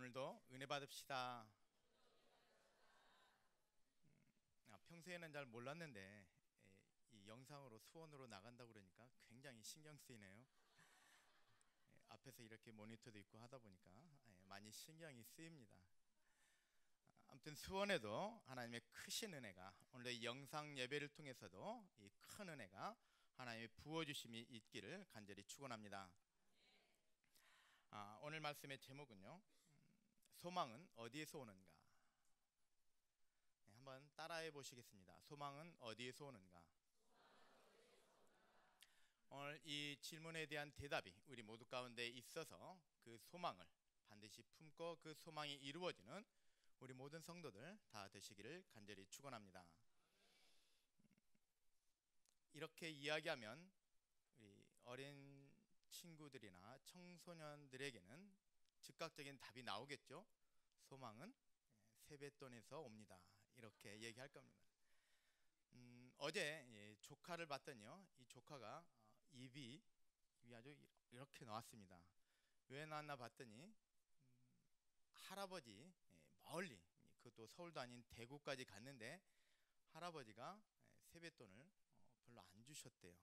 오늘도 은혜 받읍시다. 평소에는 잘 몰랐는데 이 영상으로 수원으로 나간다고 그러니까 굉장히 신경 쓰이네요. 앞에서 이렇게 모니터도 있고 하다 보니까 많이 신경이 쓰입니다. 아무튼 수원에도 하나님의 크신 은혜가, 오늘도 이 영상 예배를 통해서도 이 큰 은혜가 하나님의 부어주심이 있기를 간절히 축원합니다. 오늘 말씀의 제목은요, 소망은 어디에서 오는가? 한번 따라해 보시겠습니다. 소망은 어디에서 오는가? 오늘 이 질문에 대한 대답이 우리 모두 가운데 있어서 그 소망을 반드시 품고 그 소망이 이루어지는 우리 모든 성도들 다 되시기를 간절히 축원합니다. 이렇게 이야기하면 우리 어린 친구들이나 청소년들에게는 즉각적인 답이 나오겠죠. 소망은 세뱃돈에서 옵니다. 이렇게 얘기할 겁니다. 어제 조카를 봤더니요, 이 조카가 입이 아주 이렇게 나왔습니다. 왜 나왔나 봤더니 할아버지 멀리, 그것도 서울도 아닌 대구까지 갔는데 할아버지가 세뱃돈을 별로 안 주셨대요.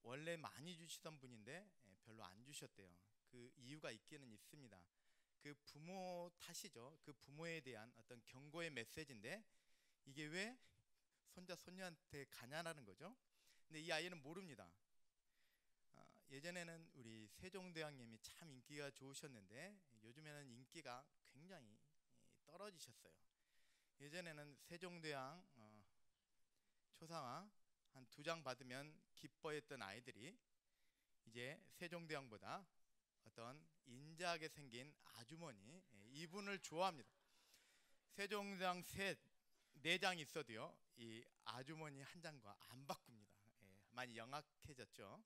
원래 많이 주시던 분인데 별로 안 주셨대요. 그 이유가 있기는 있습니다. 그 부모 탓이죠. 그 부모에 대한 어떤 경고의 메시지인데 이게 왜 손자 손녀한테 가냐라는 거죠. 근데 이 아이는 모릅니다. 예전에는 우리 세종대왕님이 참 인기가 좋으셨는데 요즘에는 인기가 굉장히 떨어지셨어요. 예전에는 세종대왕 초상화 한 2장 받으면 기뻐했던 아이들이 이제 세종대왕보다 어떤 인자하게 생긴 아주머니, 이분을 좋아합니다. 세종대왕 4장 있어도요, 이 아주머니 1장과 안 바꿉니다. 많이 영악해졌죠.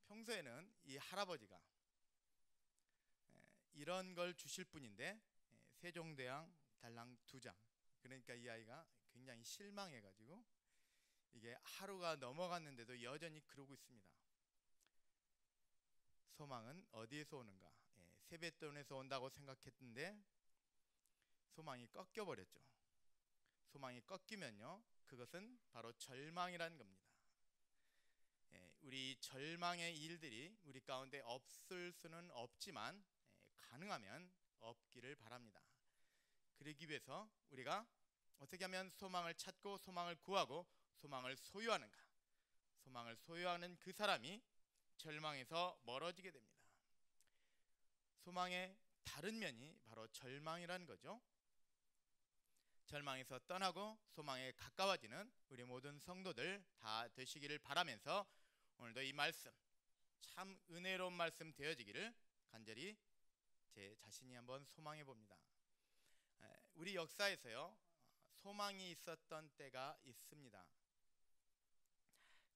평소에는 이 할아버지가 이런 걸 주실 분인데 세종대왕 달랑 2장, 그러니까 이 아이가 굉장히 실망해가지고 이게 하루가 넘어갔는데도 여전히 그러고 있습니다. 소망은 어디에서 오는가? 세뱃돈에서 온다고 생각했는데 소망이 꺾여버렸죠. 소망이 꺾이면요, 그것은 바로 절망이라는 겁니다. 우리 절망의 일들이 우리 가운데 없을 수는 없지만 가능하면 없기를 바랍니다. 그러기 위해서 우리가 어떻게 하면 소망을 찾고 소망을 구하고 소망을 소유하는가? 소망을 소유하는 그 사람이 절망에서 멀어지게 됩니다. 소망의 다른 면이 바로 절망이라는 거죠. 절망에서 떠나고 소망에 가까워지는 우리 모든 성도들 다 되시기를 바라면서 오늘도 이 말씀, 참 은혜로운 말씀 되어지기를 간절히 제 자신이 한번 소망해 봅니다. 우리 역사에서요, 소망이 있었던 때가 있습니다.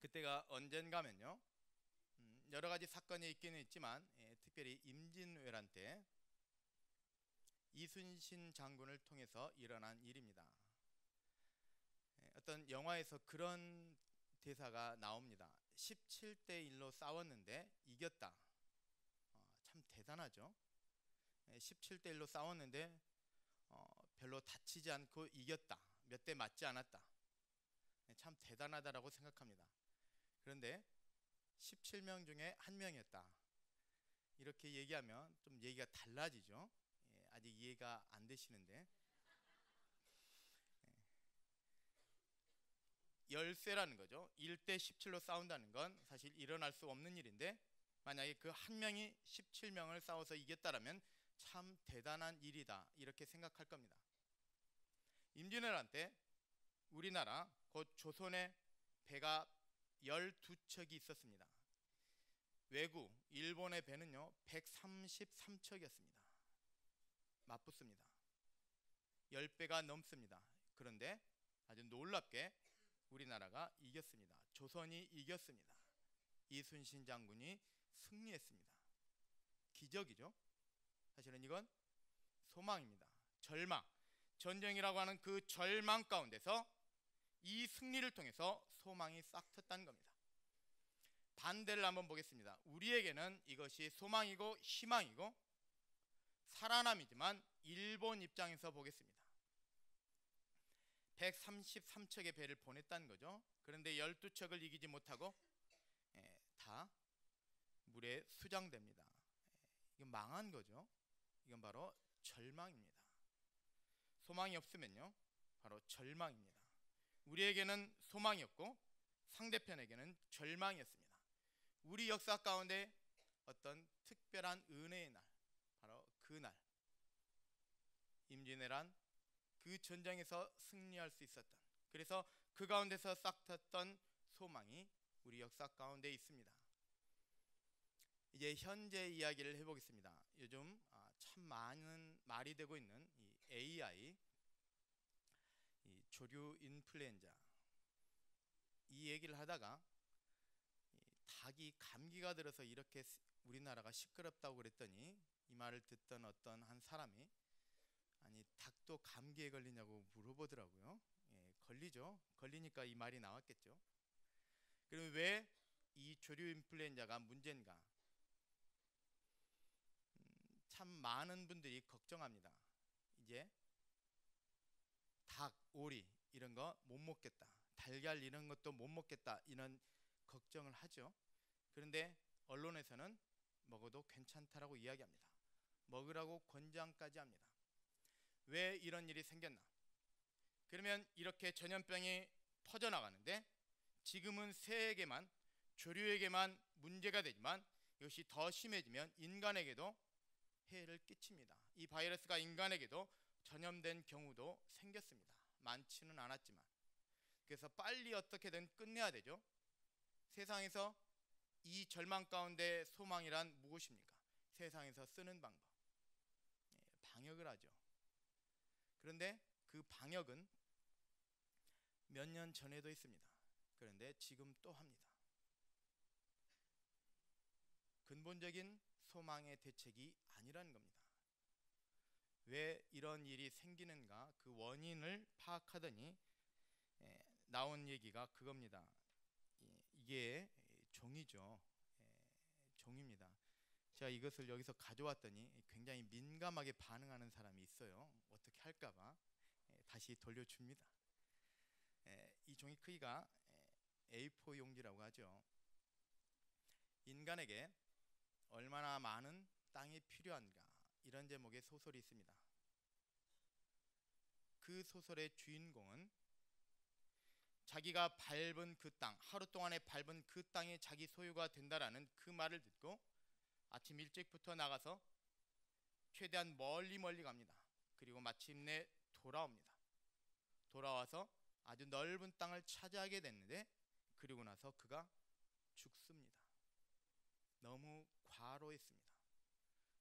그때가 언젠가면요, 여러 가지 사건이 있기는 있지만 특별히 임진왜란 때 이순신 장군을 통해서 일어난 일입니다. 어떤 영화에서 그런 대사가 나옵니다. 17대 1로 싸웠는데 이겼다. 참 대단하죠. 17대 1로 싸웠는데 별로 다치지 않고 이겼다. 몇 대 맞지 않았다. 참 대단하다라고 생각합니다. 그런데 17명 중에 1명이었다. 이렇게 얘기하면 좀 얘기가 달라지죠. 아직 이해가 안 되시는데, 열세라는 거죠. 1대 17로 싸운다는 건 사실 일어날 수 없는 일인데 만약에 그 1명이 17명을 싸워서 이겼다라면 참 대단한 일이다, 이렇게 생각할 겁니다. 임진왜란 때 우리나라 곧 조선에 배가 12척이 있었습니다. 외구 일본의 배는요 133척이었습니다. 맞붙습니다. 10배가 넘습니다. 그런데 아주 놀랍게 우리나라가 이겼습니다. 조선이 이겼습니다. 이순신 장군이 승리했습니다. 기적이죠. 사실은 이건 소망입니다. 절망, 전쟁이라고 하는 그 절망 가운데서 이 승리를 통해서 소망이 싹 텄다는 겁니다. 반대를 한번 보겠습니다. 우리에게는 이것이 소망이고 희망이고 살아남이지만 일본 입장에서 보겠습니다. 133척의 배를 보냈다는 거죠. 그런데 12척을 이기지 못하고 다 물에 수장됩니다. 이건 망한 거죠. 이건 바로 절망입니다. 소망이 없으면요, 바로 절망입니다. 우리에게는 소망이었고 상대편에게는 절망이었습니다. 우리 역사 가운데 어떤 특별한 은혜의 날, 바로 그날 임진왜란 그 전쟁에서 승리할 수 있었던, 그래서 그 가운데서 싹텄던 소망이 우리 역사 가운데 있습니다. 이제 현재 이야기를 해보겠습니다. 요즘 참 많은 말이 되고 있는 이 AI, 이 조류 인플루엔자, 이 얘기를 하다가 닭이 감기가 들어서 이렇게 우리나라가 시끄럽다고 그랬더니 이 말을 듣던 어떤 한 사람이 아니 닭도 감기에 걸리냐고 물어보더라고요. 걸리죠. 걸리니까 이 말이 나왔겠죠. 그럼 왜 이 조류 인플루엔자가 문제인가? 참 많은 분들이 걱정합니다. 이제 닭, 오리 이런 거 못 먹겠다, 달걀 이런 것도 못 먹겠다, 이런 걱정을 하죠. 그런데 언론에서는 먹어도 괜찮다라고 이야기합니다. 먹으라고 권장까지 합니다. 왜 이런 일이 생겼나? 그러면 이렇게 전염병이 퍼져나가는데 지금은 새에게만, 조류에게만 문제가 되지만 이것이 더 심해지면 인간에게도 해를 끼칩니다. 이 바이러스가 인간에게도 전염된 경우도 생겼습니다. 많지는 않았지만. 그래서 빨리 어떻게든 끝내야 되죠. 세상에서 이 절망 가운데 소망이란 무엇입니까? 세상에서 쓰는 방법, 방역을 하죠. 그런데 그 방역은 몇 년 전에도 있습니다. 그런데 지금 또 합니다. 근본적인 소망의 대책이 아니라는 겁니다. 왜 이런 일이 생기는가, 그 원인을 파악하더니 나온 얘기가 그겁니다. 이게 종이죠. 종입니다. 제가 이것을 여기서 가져왔더니 굉장히 민감하게 반응하는 사람이 있어요. 어떻게 할까봐 다시 돌려줍니다. 이 종이 크기가 A4 용지라고 하죠. 인간에게 얼마나 많은 땅이 필요한가, 이런 제목의 소설이 있습니다. 그 소설의 주인공은 자기가 밟은 그 땅, 하루 동안에 밟은 그 땅이 자기 소유가 된다라는 그 말을 듣고 아침 일찍부터 나가서 최대한 멀리 갑니다. 그리고 마침내 돌아옵니다. 돌아와서 아주 넓은 땅을 차지하게 됐는데, 그리고 나서 그가 죽습니다. 너무 과로했습니다.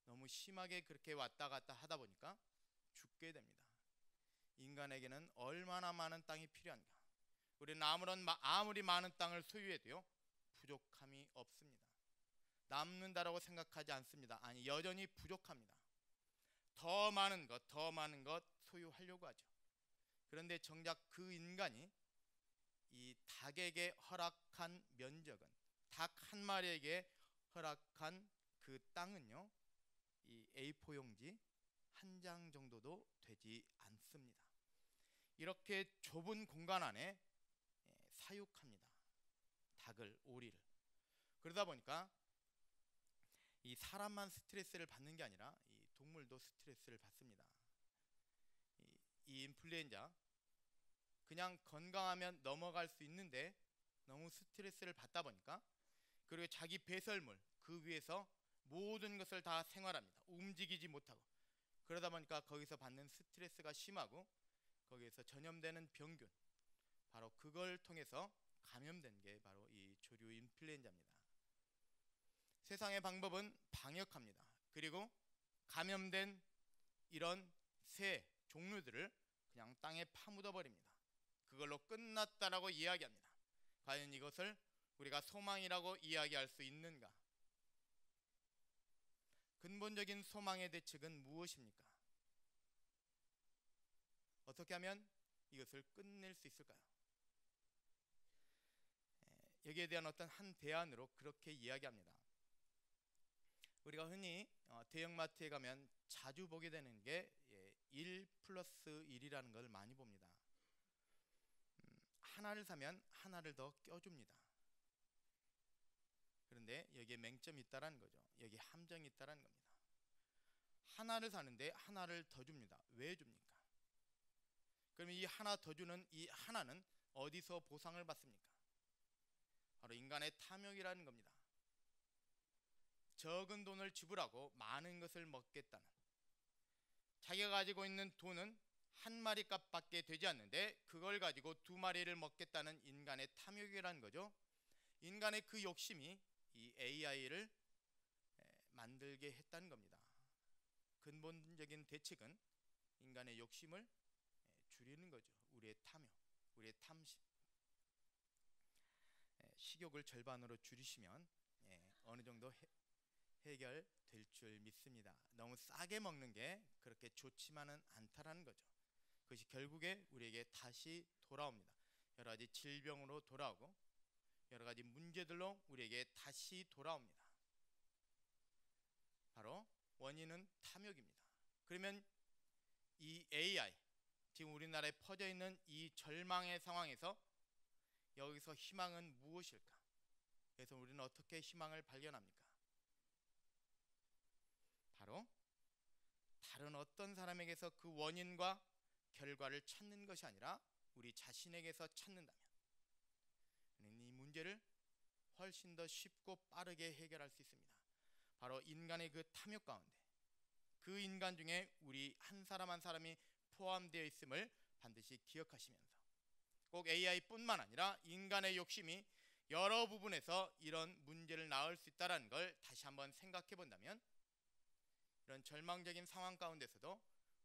너무 심하게 그렇게 왔다 갔다 하다 보니까 죽게 됩니다. 인간에게는 얼마나 많은 땅이 필요한가? 우리는 아무리 많은 땅을 소유해도요, 부족함이 없습니다. 남는다라고 생각하지 않습니다. 아니, 여전히 부족합니다. 더 많은 것 소유하려고 하죠. 그런데 정작 그 인간이 이 닭에게 허락한 면적은, 닭 한 마리에게 허락한 그 땅은요, 이 A4 용지 한 장 정도도 되지 않습니다. 이렇게 좁은 공간 안에 사육합니다. 닭을, 오리를. 그러다 보니까 이 사람만 스트레스를 받는 게 아니라 이 동물도 스트레스를 받습니다. 이 인플루엔자, 그냥 건강하면 넘어갈 수 있는데 너무 스트레스를 받다 보니까, 그리고 자기 배설물 그 위에서 모든 것을 다 생활합니다. 움직이지 못하고. 그러다 보니까 거기서 받는 스트레스가 심하고 거기에서 전염되는 병균, 바로 그걸 통해서 감염된 게 바로 이 조류 인플루엔자입니다. 세상의 방법은 방역합니다. 그리고 감염된 이런 새 종류들을 그냥 땅에 파묻어 버립니다. 그걸로 끝났다라고 이야기합니다. 과연 이것을 우리가 소망이라고 이야기할 수 있는가? 근본적인 소망의 대책은 무엇입니까? 어떻게 하면 이것을 끝낼 수 있을까요? 여기에 대한 어떤 한 대안으로 그렇게 이야기합니다. 우리가 흔히 대형마트에 가면 자주 보게 되는 게 1 플러스 1이라는 걸 많이 봅니다. 하나를 사면 하나를 더 껴줍니다. 그런데 여기에 맹점이 있다라는 거죠. 여기 함정이 있다라는 겁니다. 하나를 사는데 하나를 더 줍니다. 왜 줍니까? 그러면 이 하나 더 주는 이 하나는 어디서 보상을 받습니까? 바로 인간의 탐욕이라는 겁니다. 적은 돈을 지불하고 많은 것을 먹겠다는, 자기가 가지고 있는 돈은 한 마리 값밖에 되지 않는데 그걸 가지고 두 마리를 먹겠다는 인간의 탐욕이라는 거죠. 인간의 그 욕심이 이 AI를 만들게 했다는 겁니다. 근본적인 대책은 인간의 욕심을 줄이는 거죠. 우리의 탐욕, 우리의 탐심. 식욕을 절반으로 줄이시면 어느 정도 해결될 줄 믿습니다. 너무 싸게 먹는 게 그렇게 좋지만은 않다라는 거죠. 그것이 결국에 우리에게 다시 돌아옵니다. 여러 가지 질병으로 돌아오고 여러 가지 문제들로 우리에게 다시 돌아옵니다. 바로 원인은 탐욕입니다. 그러면 이 AI, 지금 우리나라에 퍼져 있는 이 절망의 상황에서 여기서 희망은 무엇일까? 그래서 우리는 어떻게 희망을 발견합니까? 바로 다른 어떤 사람에게서 그 원인과 결과를 찾는 것이 아니라 우리 자신에게서 찾는다면 이 문제를 훨씬 더 쉽고 빠르게 해결할 수 있습니다. 바로 인간의 그 탐욕 가운데 그 인간 중에 우리 한 사람 한 사람이 포함되어 있음을 반드시 기억하시면서 꼭 AI뿐만 아니라 인간의 욕심이 여러 부분에서 이런 문제를 낳을 수 있다는 걸 다시 한번 생각해 본다면 이런 절망적인 상황 가운데서도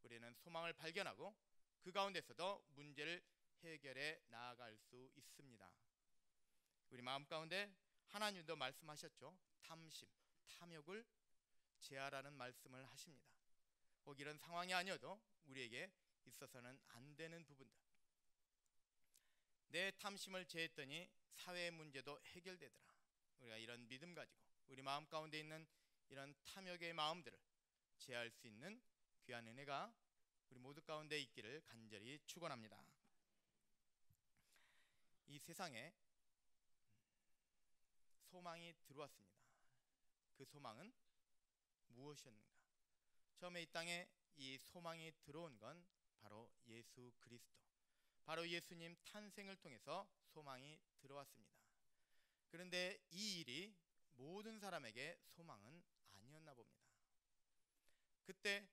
우리는 소망을 발견하고 그 가운데서도 문제를 해결해 나아갈 수 있습니다. 우리 마음 가운데 하나님도 말씀하셨죠. 탐심, 탐욕을 제하라는 말씀을 하십니다. 꼭 이런 상황이 아니어도 우리에게 있어서는 안 되는 부분들, 내 탐심을 제했더니 사회의 문제도 해결되더라. 우리가 이런 믿음 가지고 우리 마음 가운데 있는 이런 탐욕의 마음들을 제할 수 있는 귀한 은혜가 우리 모두 가운데 있기를 간절히 축원합니다. 이 세상에 소망이 들어왔습니다. 그 소망은 무엇이었는가? 처음에 이 땅에 이 소망이 들어온 건 바로 예수 그리스도, 바로 예수님 탄생을 통해서 소망이 들어왔습니다. 그런데 이 일이 모든 사람에게 소망은 아니었나 봅니다. 그때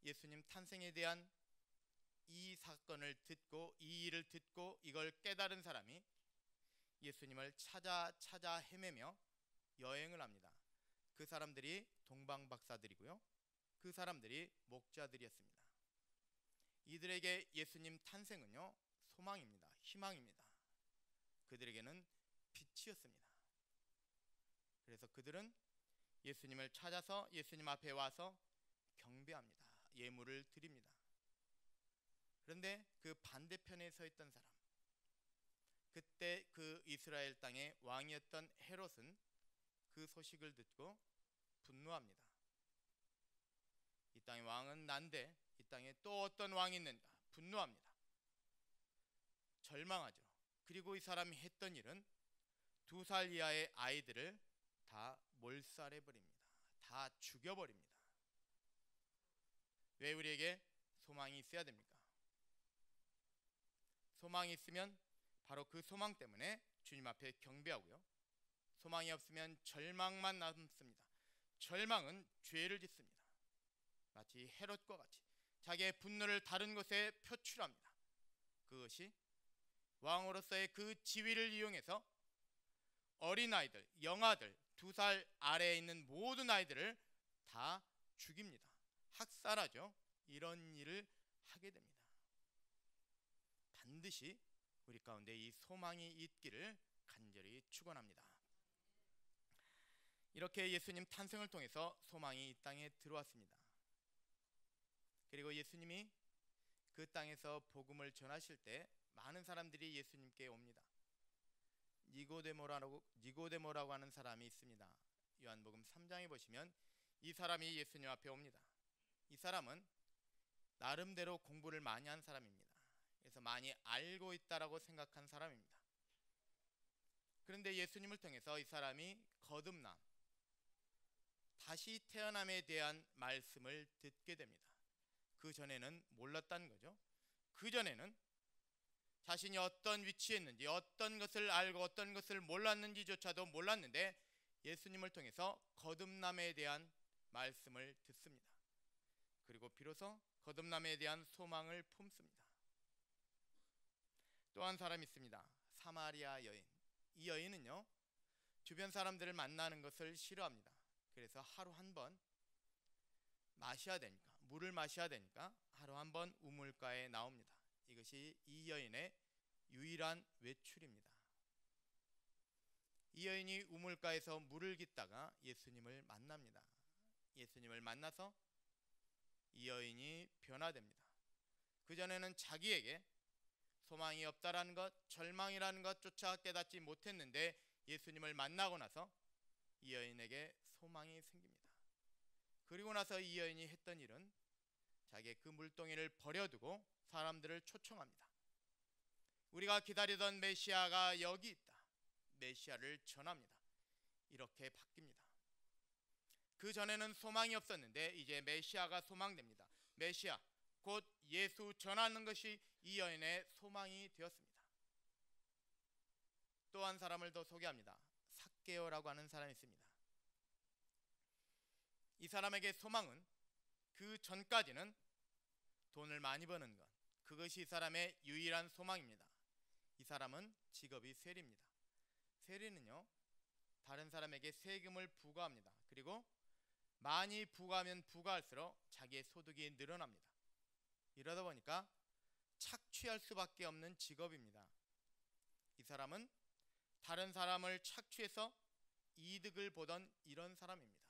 예수님 탄생에 대한 이 사건을 듣고 이 일을 듣고 이걸 깨달은 사람이 예수님을 찾아 헤매며 여행을 합니다. 그 사람들이 동방박사들이고요. 그 사람들이 목자들이었습니다. 이들에게 예수님 탄생은요, 소망입니다. 희망입니다. 그들에게는 빛이었습니다. 그래서 그들은 예수님을 찾아서 예수님 앞에 와서 경배합니다. 예물을 드립니다. 그런데 그 반대편에 서 있던 사람, 그때 그 이스라엘 땅의 왕이었던 헤롯은 그 소식을 듣고 분노합니다. 이 땅의 왕은 난데 이 땅에 또 어떤 왕이 있는가? 분노합니다. 절망하죠. 그리고 이 사람이 했던 일은 2살 이하의 아이들을 다 몰살해버립니다. 다 죽여버립니다. 왜 우리에게 소망이 있어야 됩니까? 소망이 있으면 바로 그 소망 때문에 주님 앞에 경배하고요. 소망이 없으면 절망만 남습니다. 절망은 죄를 짓습니다. 마치 헤롯과 같이 자기의 분노를 다른 곳에 표출합니다. 그것이 왕으로서의 그 지위를 이용해서 어린아이들, 영아들, 2살 아래에 있는 모든 아이들을 다 죽입니다. 학살하죠. 이런 일을 하게 됩니다. 반드시 우리 가운데 이 소망이 있기를 간절히 축원합니다. 이렇게 예수님 탄생을 통해서 소망이 이 땅에 들어왔습니다. 그리고 예수님이 그 땅에서 복음을 전하실 때 많은 사람들이 예수님께 옵니다. 니고데모라고 하는 사람이 있습니다. 요한복음 3장에 보시면 이 사람이 예수님 앞에 옵니다. 이 사람은 나름대로 공부를 많이 한 사람입니다. 그래서 많이 알고 있다라고 생각한 사람입니다. 그런데 예수님을 통해서 이 사람이 거듭남, 다시 태어남에 대한 말씀을 듣게 됩니다. 그 전에는 몰랐다는 거죠. 그 전에는 자신이 어떤 위치에 있는지, 어떤 것을 알고 어떤 것을 몰랐는지조차도 몰랐는데 예수님을 통해서 거듭남에 대한 말씀을 듣습니다. 그리고 비로소 거듭남에 대한 소망을 품습니다. 또 한 사람이 있습니다. 사마리아 여인. 이 여인은요, 주변 사람들을 만나는 것을 싫어합니다. 그래서 하루 한 번 마셔야 되니까, 물을 마셔야 되니까 하루 한 번 우물가에 나옵니다. 이것이 이 여인의 유일한 외출입니다. 이 여인이 우물가에서 물을 깃다가 예수님을 만납니다. 예수님을 만나서 이 여인이 변화됩니다. 그전에는 자기에게 소망이 없다라는 것, 절망이라는 것조차 깨닫지 못했는데 예수님을 만나고 나서 이 여인에게 소망이 생깁니다. 그리고 나서 이 여인이 했던 일은 자기의 그 물동이를 버려두고 사람들을 초청합니다. 우리가 기다리던 메시아가 여기 있다. 메시아를 전합니다. 이렇게 바뀝니다. 그 전에는 소망이 없었는데 이제 메시아가 소망됩니다. 메시아, 곧 예수 전하는 것이 이 여인의 소망이 되었습니다. 또 한 사람을 더 소개합니다. 삭개오라고 하는 사람이 있습니다. 이 사람에게 소망은 그 전까지는 돈을 많이 버는 것, 그것이 이 사람의 유일한 소망입니다. 이 사람은 직업이 세리입니다. 세리는요, 다른 사람에게 세금을 부과합니다. 그리고 많이 부과하면 부과할수록 자기의 소득이 늘어납니다. 이러다 보니까 착취할 수밖에 없는 직업입니다. 이 사람은 다른 사람을 착취해서 이득을 보던 이런 사람입니다.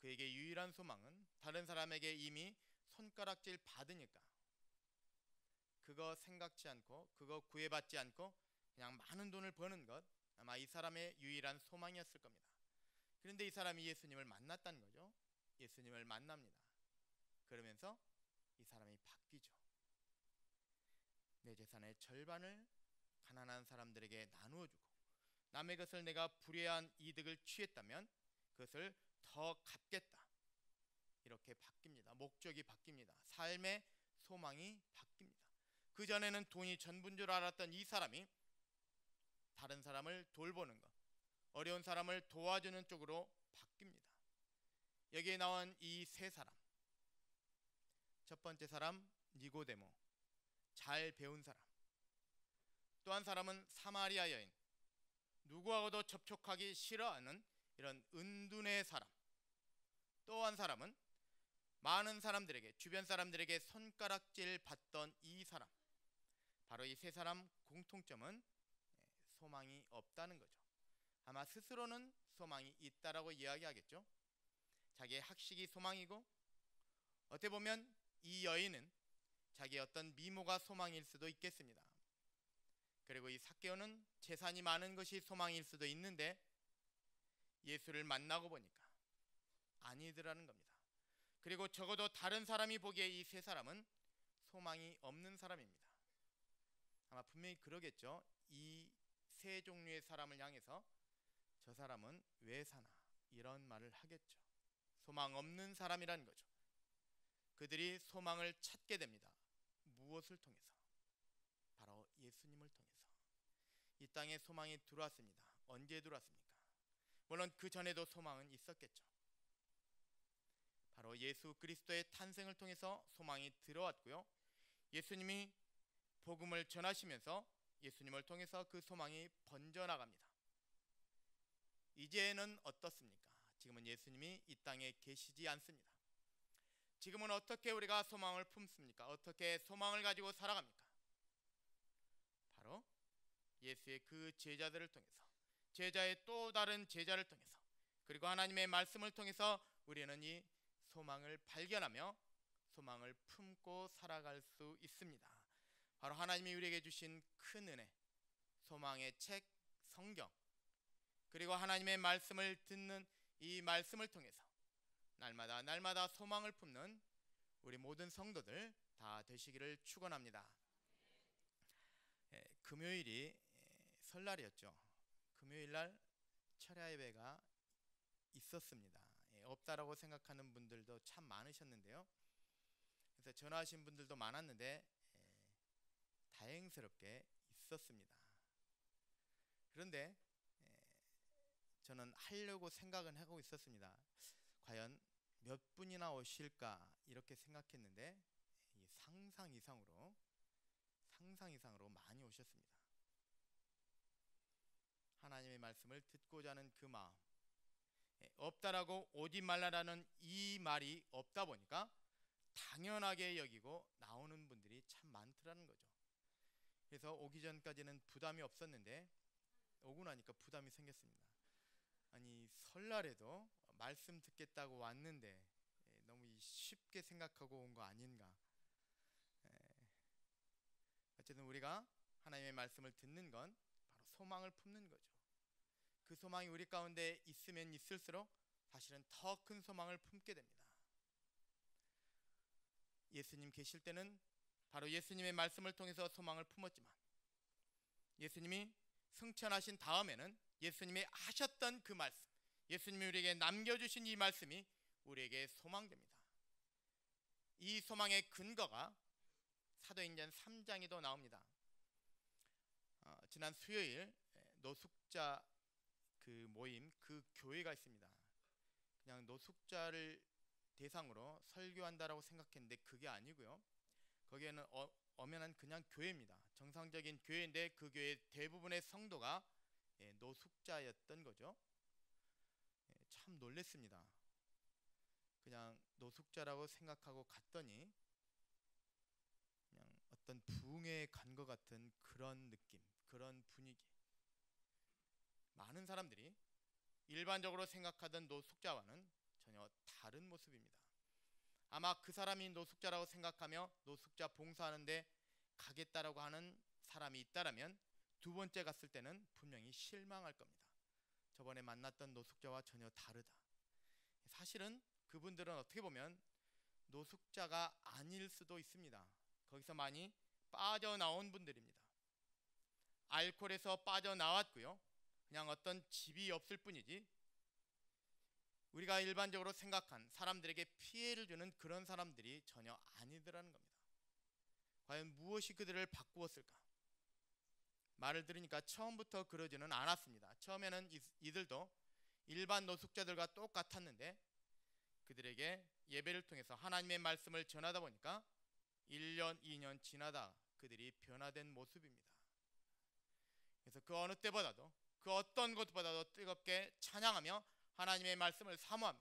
그에게 유일한 소망은 다른 사람에게 이미 손가락질 받으니까 그거 생각지 않고, 그거 구애받지 않고 그냥 많은 돈을 버는 것, 아마 이 사람의 유일한 소망이었을 겁니다. 그런데 이 사람이 예수님을 만났다는 거죠. 예수님을 만납니다. 그러면서 이 사람이 바뀌죠. 내 재산의 절반을 가난한 사람들에게 나누어 주고 남의 것을 내가 불의한 이득을 취했다면 그것을 더 갚겠다. 이렇게 바뀝니다. 목적이 바뀝니다. 삶의 소망이 바뀝니다. 그전에는 돈이 전부인 줄 알았던 이 사람이 다른 사람을 돌보는 것, 어려운 사람을 도와주는 쪽으로 바뀝니다. 여기에 나온 이 세 사람, 첫 번째 사람 니고데모, 잘 배운 사람. 또 한 사람은 사마리아 여인, 누구하고도 접촉하기 싫어하는 이런 은둔의 사람. 또 한 사람은 많은 사람들에게, 주변 사람들에게 손가락질 받던 이 사람. 바로 이 세 사람 공통점은 소망이 없다는 거죠. 아마 스스로는 소망이 있다라고 이야기하겠죠. 자기의 학식이 소망이고, 어떻게 보면 이 여인은 자기의 어떤 미모가 소망일 수도 있겠습니다. 그리고 이 삭개오는 재산이 많은 것이 소망일 수도 있는데 예수를 만나고 보니까 아니더라는 겁니다. 그리고 적어도 다른 사람이 보기에 이 세 사람은 소망이 없는 사람입니다. 아마 분명히 그러겠죠. 이 세 종류의 사람을 향해서 저 사람은 왜 사나, 이런 말을 하겠죠. 소망 없는 사람이라는 거죠. 그들이 소망을 찾게 됩니다. 무엇을 통해서? 바로 예수님을 통해서. 이 땅에 소망이 들어왔습니다. 언제 들어왔습니까? 물론 그 전에도 소망은 있었겠죠. 바로 예수 그리스도의 탄생을 통해서 소망이 들어왔고요. 예수님이 복음을 전하시면서 예수님을 통해서 그 소망이 번져나갑니다. 이제는 어떻습니까? 지금은 예수님이 이 땅에 계시지 않습니다. 지금은 어떻게 우리가 소망을 품습니까? 어떻게 소망을 가지고 살아갑니까? 바로 예수의 그 제자들을 통해서, 제자의 또 다른 제자를 통해서, 그리고 하나님의 말씀을 통해서 우리는 이 소망을 발견하며 소망을 품고 살아갈 수 있습니다. 바로 하나님이 우리에게 주신 큰 은혜, 소망의 책 성경, 그리고 하나님의 말씀을 듣는 이 말씀을 통해서 날마다 소망을 품는 우리 모든 성도들 다 되시기를 축원합니다. 금요일이 설날이었죠. 금요일날 철야 예배가 있었습니다. 없다라고 생각하는 분들도 참 많으셨는데요. 그래서 전화하신 분들도 많았는데 다행스럽게 있었습니다. 그런데 저는 하려고 생각은 하고 있었습니다. 과연 몇 분이나 오실까 이렇게 생각했는데 상상 이상으로 많이 오셨습니다. 하나님의 말씀을 듣고자 하는 그 마음, 없다라고 오지 말라라는 이 말이 없다 보니까 당연하게 여기고 나오는 분들이 참 많더라는 거죠. 그래서 오기 전까지는 부담이 없었는데 오고 나니까 부담이 생겼습니다. 아니, 설날에도 말씀 듣겠다고 왔는데 너무 쉽게 생각하고 온 거 아닌가. 어쨌든 우리가 하나님의 말씀을 듣는 건 바로 소망을 품는 거죠. 그 소망이 우리 가운데 있으면 있을수록 사실은 더 큰 소망을 품게 됩니다. 예수님 계실 때는 바로 예수님의 말씀을 통해서 소망을 품었지만, 예수님이 승천하신 다음에는 예수님이 하셨던 그 말씀, 예수님이 우리에게 남겨주신 이 말씀이 우리에게 소망됩니다. 이 소망의 근거가 사도행전 3장에도 나옵니다. 지난 수요일 노숙자 그 모임, 그 교회가 있습니다. 그냥 노숙자를 대상으로 설교한다라고 생각했는데 그게 아니고요. 거기에는 엄연한 그냥 교회입니다. 정상적인 교회인데 그 교회 대부분의 성도가 노숙자였던 거죠. 참 놀랬습니다. 그냥 노숙자라고 생각하고 갔더니 그냥 어떤 부흥회에 간 것 같은 그런 느낌, 그런 분위기. 많은 사람들이 일반적으로 생각하던 노숙자와는 전혀 다른 모습입니다. 아마 그 사람이 노숙자라고 생각하며 노숙자 봉사하는데 가겠다라고 하는 사람이 있다라면 두 번째 갔을 때는 분명히 실망할 겁니다. 저번에 만났던 노숙자와 전혀 다르다. 사실은 그분들은 어떻게 보면 노숙자가 아닐 수도 있습니다. 거기서 많이 빠져나온 분들입니다. 알코올에서 빠져나왔고요. 그냥 어떤 집이 없을 뿐이지 우리가 일반적으로 생각한 사람들에게 피해를 주는 그런 사람들이 전혀 아니더라는 겁니다. 과연 무엇이 그들을 바꾸었을까? 말을 들으니까 처음부터 그러지는 않았습니다. 처음에는 이들도 일반 노숙자들과 똑같았는데 그들에게 예배를 통해서 하나님의 말씀을 전하다 보니까 1년, 2년 지나다 그들이 변화된 모습입니다. 그래서 그 어느 때보다도 그 어떤 것보다도 뜨겁게 찬양하며 하나님의 말씀을 사모하며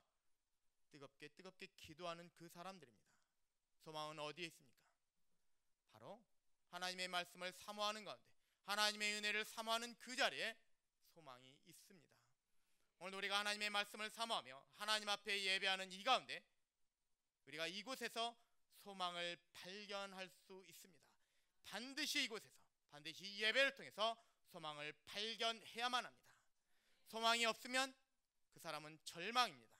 뜨겁게 기도하는 그 사람들입니다. 소망은 어디에 있습니까? 바로 하나님의 말씀을 사모하는 가운데, 하나님의 은혜를 사모하는 그 자리에 소망이 있습니다. 오늘 우리가 하나님의 말씀을 사모하며 하나님 앞에 예배하는 이 가운데 우리가 이곳에서 소망을 발견할 수 있습니다. 반드시 이곳에서, 반드시 예배를 통해서 소망을 발견해야만 합니다. 소망이 없으면 그 사람은 절망입니다.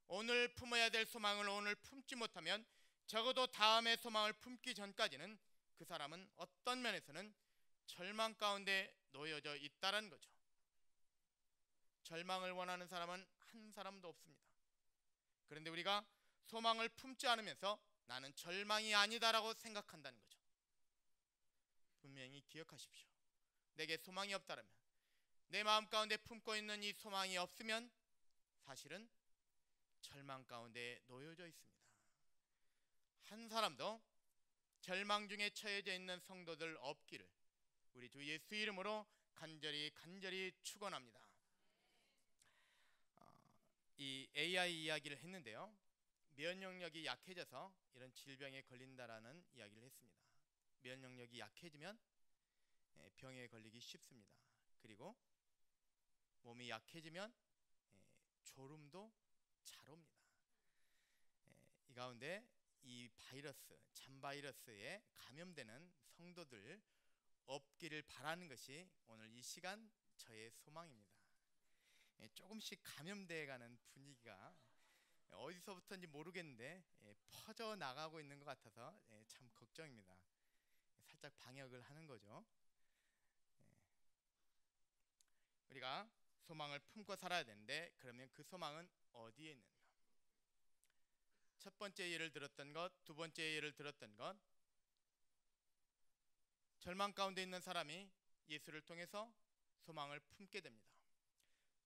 오늘 품어야 될 소망을 오늘 품지 못하면 적어도 다음에 소망을 품기 전까지는 그 사람은 어떤 면에서는 절망 가운데 놓여져 있다는 거죠. 절망을 원하는 사람은 한 사람도 없습니다. 그런데 우리가 소망을 품지 않으면서 나는 절망이 아니다라고 생각한다는 거죠. 분명히 기억하십시오. 내게 소망이 없다라면, 내 마음 가운데 품고 있는 이 소망이 없으면 사실은 절망 가운데 놓여져 있습니다. 한 사람도 절망 중에 처해져 있는 성도들 없기를 우리 주 예수 이름으로 간절히 축원합니다. 이 AI 이야기를 했는데요. 면역력이 약해져서 이런 질병에 걸린다라는 이야기를 했습니다. 면역력이 약해지면 병에 걸리기 쉽습니다. 그리고 몸이 약해지면 졸음도 잘 옵니다. 이 가운데 이 바이러스, 잠바이러스에 감염되는 성도들 없기를 바라는 것이 오늘 이 시간 저의 소망입니다. 조금씩 감염되어가는 분위기가 어디서부터인지 모르겠는데 퍼져 나가고 있는 것 같아서 참 걱정입니다. 살짝 방역을 하는 거죠. 우리가 소망을 품고 살아야 되는데, 그러면 그 소망은 어디에 있는가? 첫 번째 예를 들었던 것, 두 번째 예를 들었던 것, 절망 가운데 있는 사람이 예수를 통해서 소망을 품게 됩니다.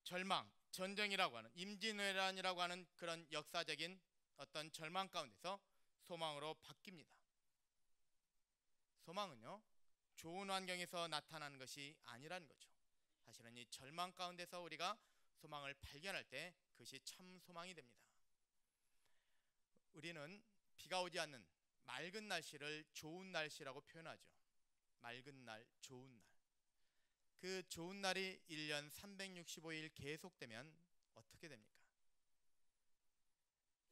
절망, 전쟁이라고 하는, 임진왜란이라고 하는 그런 역사적인 어떤 절망 가운데서 소망으로 바뀝니다. 소망은요, 좋은 환경에서 나타나는 것이 아니라는 거죠. 사실은 이 절망 가운데서 우리가 소망을 발견할 때 그것이 참 소망이 됩니다. 우리는 비가 오지 않는 맑은 날씨를 좋은 날씨라고 표현하죠. 맑은 날, 좋은 날. 그 좋은 날이 1년 365일 계속되면 어떻게 됩니까?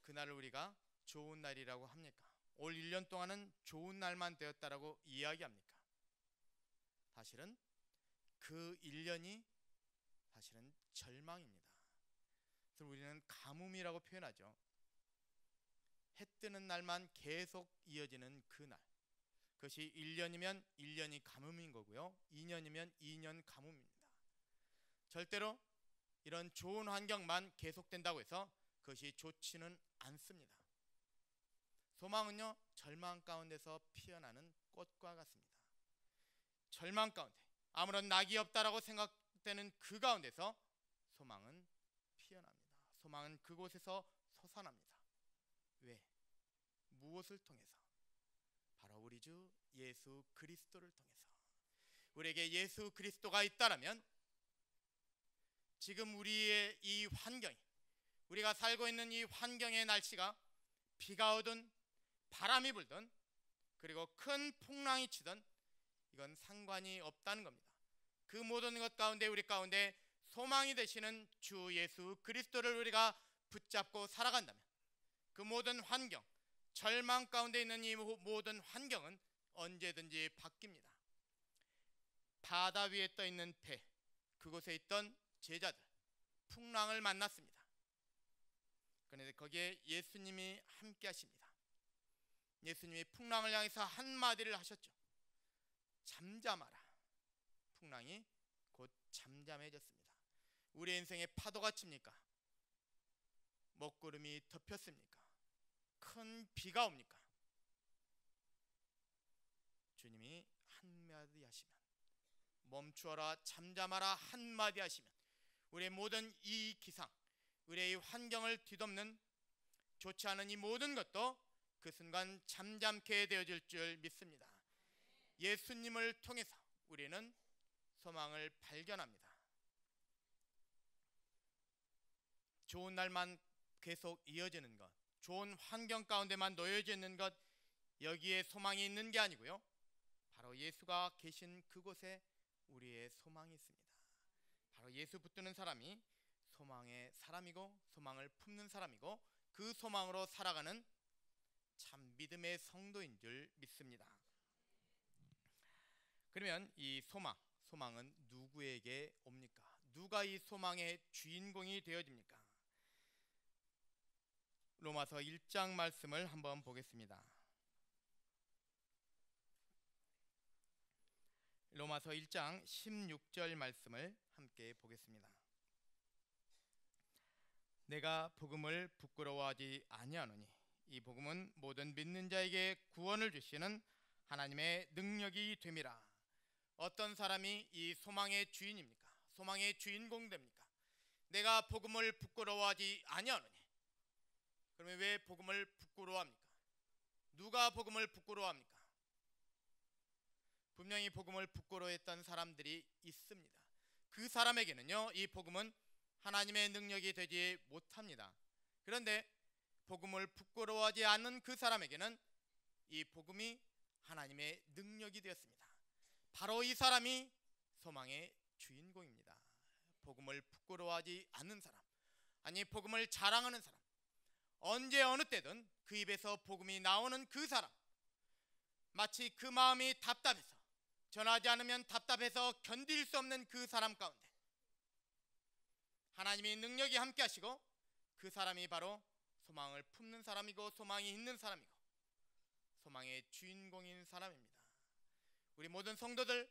그날을 우리가 좋은 날이라고 합니까? 올 1년 동안은 좋은 날만 되었다라고 이야기합니까? 사실은 그 1년이 사실은 절망입니다. 그래서 우리는 가뭄이라고 표현하죠. 해 뜨는 날만 계속 이어지는 그 날. 그것이 1년이면 1년이 가뭄인 거고요, 2년이면 2년 가뭄입니다. 절대로 이런 좋은 환경만 계속된다고 해서 그것이 좋지는 않습니다. 소망은요, 절망 가운데서 피어나는 꽃과 같습니다. 절망 가운데 아무런 낙이 없다라고 생각되는 그 가운데서 소망은 피어납니다. 소망은 그곳에서 솟아납니다. 왜? 무엇을 통해서? 바로 우리 주 예수 그리스도를 통해서. 우리에게 예수 그리스도가 있다라면 지금 우리의 이 환경이, 우리가 살고 있는 이 환경의 날씨가 비가 오든 바람이 불든 그리고 큰 풍랑이 치든 이건 상관이 없다는 겁니다. 그 모든 것 가운데 우리 가운데 소망이 되시는 주 예수 그리스도를 우리가 붙잡고 살아간다면 그 모든 환경, 절망 가운데 있는 이 모든 환경은 언제든지 바뀝니다. 바다 위에 떠 있는 배, 그곳에 있던 제자들, 풍랑을 만났습니다. 그런데 거기에 예수님이 함께 하십니다. 예수님이 풍랑을 향해서 한마디를 하셨죠. 잠잠하라. 풍랑이 곧 잠잠해졌습니다. 우리 인생에 파도가 칩니까? 먹구름이 덮였습니까? 큰 비가 옵니까? 주님이 한마디 하시면, 멈추어라, 잠잠하라 한마디 하시면 우리의 모든 이 기상, 우리의 이 환경을 뒤덮는 좋지 않은 이 모든 것도 그 순간 잠잠케 되어질 줄 믿습니다. 예수님을 통해서 우리는 소망을 발견합니다. 좋은 날만 계속 이어지는 것, 좋은 환경 가운데만 놓여져 있는 것, 여기에 소망이 있는 게 아니고요, 바로 예수가 계신 그곳에 우리의 소망이 있습니다. 바로 예수 붙드는 사람이 소망의 사람이고 소망을 품는 사람이고 그 소망으로 살아가는 참 믿음의 성도인 줄 믿습니다. 그러면 이 소망은 누구에게 옵니까? 누가 이 소망의 주인공이 되어집니까? 로마서 1장 말씀을 한번 보겠습니다. 로마서 1장 16절 말씀을 함께 보겠습니다. 내가 복음을 부끄러워하지 아니하노니 이 복음은 모든 믿는 자에게 구원을 주시는 하나님의 능력이 됨이라. 어떤 사람이 이 소망의 주인입니까? 소망의 주인공 됩니까? 내가 복음을 부끄러워하지 아니하노니. 그러면 왜 복음을 부끄러워합니까? 누가 복음을 부끄러워합니까? 분명히 복음을 부끄러워했던 사람들이 있습니다. 그 사람에게는요, 이 복음은 하나님의 능력이 되지 못합니다. 그런데 복음을 부끄러워하지 않는 그 사람에게는 이 복음이 하나님의 능력이 되었습니다. 바로 이 사람이 소망의 주인공입니다. 복음을 부끄러워하지 않는 사람, 아니 복음을 자랑하는 사람, 언제 어느 때든 그 입에서 복음이 나오는 그 사람, 마치 그 마음이 답답해서 전하지 않으면 답답해서 견딜 수 없는 그 사람 가운데 하나님이 능력이 함께 하시고 그 사람이 바로 소망을 품는 사람이고 소망이 있는 사람이고 소망의 주인공인 사람입니다. 우리 모든 성도들,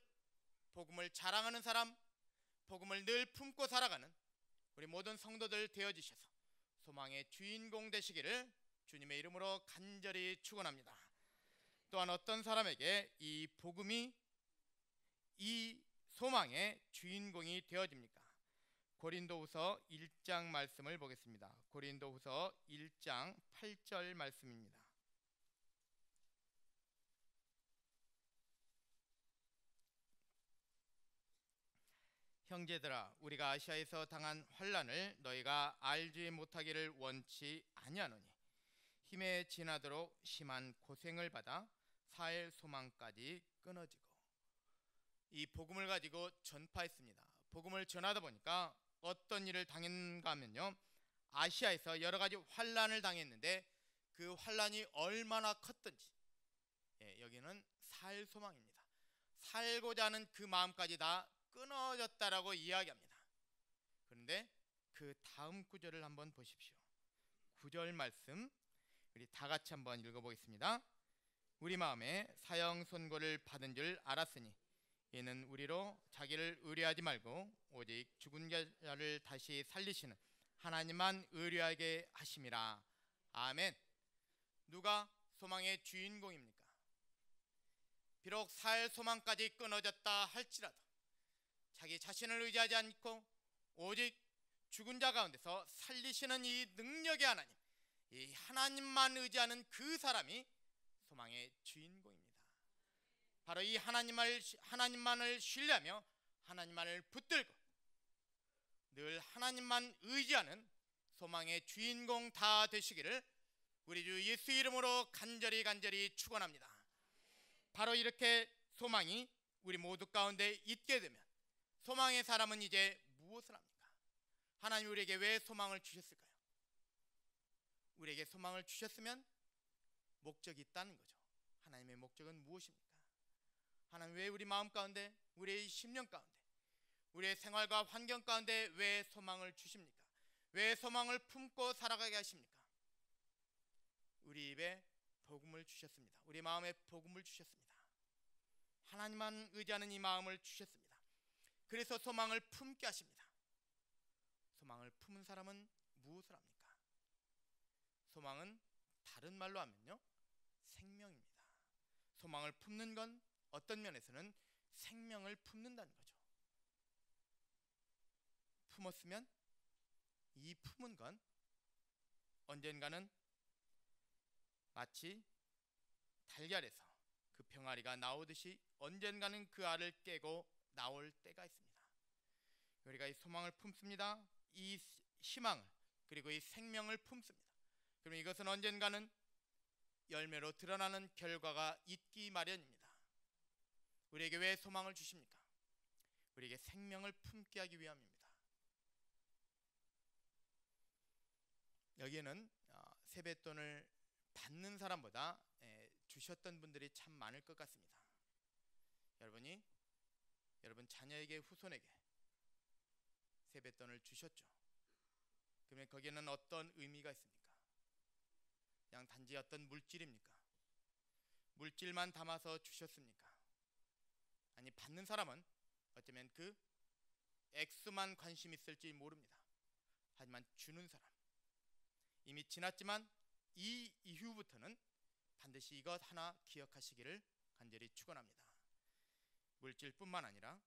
복음을 자랑하는 사람, 복음을 늘 품고 살아가는 우리 모든 성도들 되어주셔서 소망의 주인공 되시기를 주님의 이름으로 간절히 축원합니다. 또한 어떤 사람에게 이 복음이 이 소망의 주인공이 되어집니까? 고린도후서 1장 말씀을 보겠습니다. 고린도후서 1장 8절 말씀입니다. 형제들아, 우리가 아시아에서 당한 환난을 너희가 알지 못하기를 원치 아니하노니 힘에 지나도록 심한 고생을 받아 살 소망까지 끊어지고. 이 복음을 가지고 전파했습니다. 복음을 전하다 보니까 어떤 일을 당했는가 하면요, 아시아에서 여러 가지 환난을 당했는데 그 환난이 얼마나 컸던지, 여기는 살 소망입니다. 살고자 하는 그 마음까지 다 끊어졌다라고 이야기합니다. 그런데 그 다음 구절을 한번 보십시오. 9절 말씀 우리 다 같이 한번 읽어보겠습니다. 우리 마음에 사형 선고를 받은 줄 알았으니 이는 우리로 자기를 의뢰하지 말고 오직 죽은 자를 다시 살리시는 하나님만 의뢰하게 하심이라. 아멘. 누가 소망의 주인공입니까? 비록 살 소망까지 끊어졌다 할지라도 자기 자신을 의지하지 않고 오직 죽은 자 가운데서 살리시는 이 능력의 하나님, 이 하나님만 의지하는 그 사람이 소망의 주인공입니다. 바로 이 하나님만을 신뢰하며 하나님만을 붙들고 늘 하나님만 의지하는 소망의 주인공 다 되시기를 우리 주 예수 이름으로 간절히 축원합니다. 바로 이렇게 소망이 우리 모두 가운데 있게 되면 소망의 사람은 이제 무엇을 합니까? 하나님 우리에게 왜 소망을 주셨을까요? 우리에게 소망을 주셨으면 목적이 있다는 거죠. 하나님의 목적은 무엇입니까? 하나님 왜 우리 마음 가운데, 우리의 심령 가운데, 우리의 생활과 환경 가운데 왜 소망을 주십니까? 왜 소망을 품고 살아가게 하십니까? 우리 입에 복음을 주셨습니다. 우리 마음에 복음을 주셨습니다. 하나님만 의지하는 이 마음을 주셨습니다. 그래서 소망을 품게 하십니다. 소망을 품은 사람은 무엇을 합니까? 소망은 다른 말로 하면요, 생명입니다. 소망을 품는 건 어떤 면에서는 생명을 품는다는 거죠. 품었으면 이 품은 건 언젠가는 마치 달걀에서 그 병아리가 나오듯이 언젠가는 그 알을 깨고 나올 때가 있습니다. 우리가 이 소망을 품습니다. 이 희망을 그리고 이 생명을 품습니다. 그럼 이것은 언젠가는 열매로 드러나는 결과가 있기 마련입니다. 우리에게 왜 소망을 주십니까? 우리에게 생명을 품게 하기 위함입니다. 여기에는 세뱃돈을 받는 사람보다 주셨던 분들이 참 많을 것 같습니다. 여러분 자녀에게, 후손에게 세뱃돈을 주셨죠. 그러면 거기에는 어떤 의미가 있습니까? 그냥 단지 어떤 물질입니까? 물질만 담아서 주셨습니까? 아니, 받는 사람은 어쩌면 그 액수만 관심 있을지 모릅니다. 하지만 주는 사람, 이미 지났지만 이 이후부터는 반드시 이것 하나 기억하시기를 간절히 축원합니다. 물질뿐만 아니라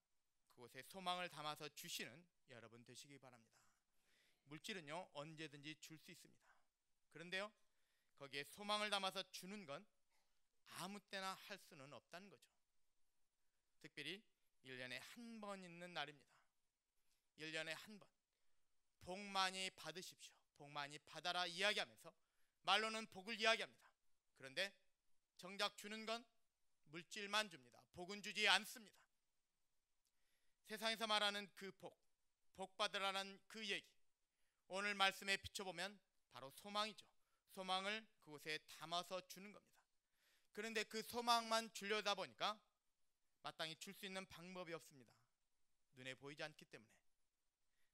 그곳에 소망을 담아서 주시는 여러분 되시기 바랍니다. 물질은요, 언제든지 줄 수 있습니다. 그런데요, 거기에 소망을 담아서 주는 건 아무 때나 할 수는 없다는 거죠. 특별히 1년에 한 번 있는 날입니다. 1년에 한 번 복 많이 받으십시오, 복 많이 받아라 이야기하면서 말로는 복을 이야기합니다. 그런데 정작 주는 건 물질만 줍니다. 복은 주지 않습니다. 세상에서 말하는 그 복 받으라는 그 얘기, 오늘 말씀에 비춰보면 바로 소망이죠. 소망을 그곳에 담아서 주는 겁니다. 그런데 그 소망만 주려다 보니까 마땅히 줄 수 있는 방법이 없습니다. 눈에 보이지 않기 때문에.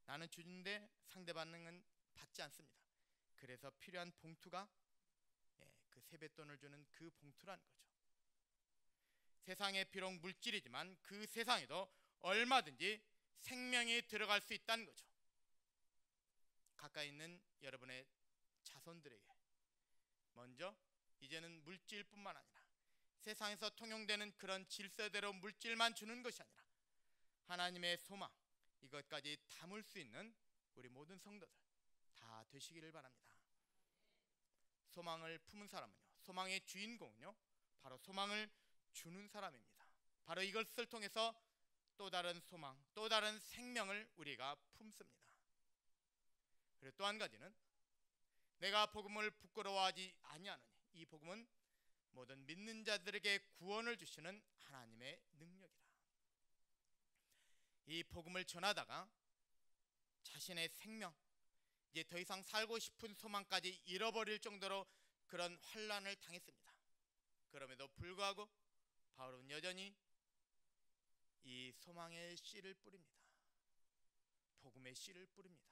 나는 주는데 상대방은 받지 않습니다. 그래서 필요한 봉투가 그 세뱃돈을 주는 그 봉투라는 거죠. 세상에 비록 물질이지만 그 세상에도 얼마든지 생명이 들어갈 수 있다는 거죠. 가까이 있는 여러분의 자손들에게 먼저 이제는 물질뿐만 아니라 세상에서 통용되는 그런 질서대로 물질만 주는 것이 아니라 하나님의 소망, 이것까지 담을 수 있는 우리 모든 성도들 다 되시기를 바랍니다. 소망을 품은 사람은요, 소망의 주인공은요, 바로 소망을 주는 사람입니다. 바로 이것을 통해서 또 다른 소망, 또 다른 생명을 우리가 품습니다. 그리고 또 한 가지는 내가 복음을 부끄러워하지 아니하노니, 이 복음은 모든 믿는 자들에게 구원을 주시는 하나님의 능력이라. 이 복음을 전하다가 자신의 생명, 이제 더 이상 살고 싶은 소망까지 잃어버릴 정도로 그런 환난을 당했습니다. 그럼에도 불구하고 바울은 여전히 이 소망의 씨를 뿌립니다. 복음의 씨를 뿌립니다.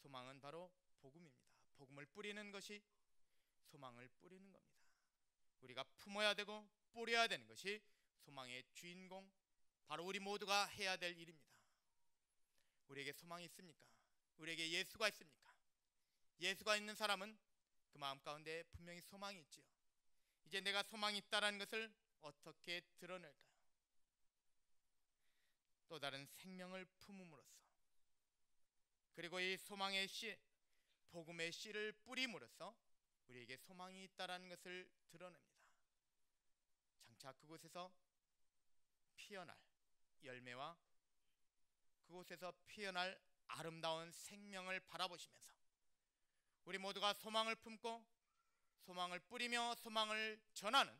소망은 바로 복음입니다. 복음을 뿌리는 것이 소망을 뿌리는 겁니다. 우리가 품어야 되고 뿌려야 되는 것이 소망의 주인공, 바로 우리 모두가 해야 될 일입니다. 우리에게 소망이 있습니까? 우리에게 예수가 있습니까? 예수가 있는 사람은 그 마음 가운데 분명히 소망이 있지요. 이제 내가 소망이 있다는 것을 어떻게 드러낼까요? 또 다른 생명을 품음으로써, 그리고 이 소망의 씨, 복음의 씨를 뿌림으로써 우리에게 소망이 있다는 것을 드러냅니다. 장차 그곳에서 피어날 열매와 그곳에서 피어날 아름다운 생명을 바라보시면서 우리 모두가 소망을 품고 소망을 뿌리며 소망을 전하는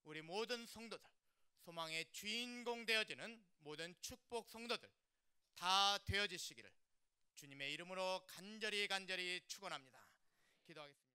우리 모든 성도들, 소망의 주인공 되어지는 모든 축복 성도들 다 되어지시기를 주님의 이름으로 간절히 축원합니다. 기도하겠습니다.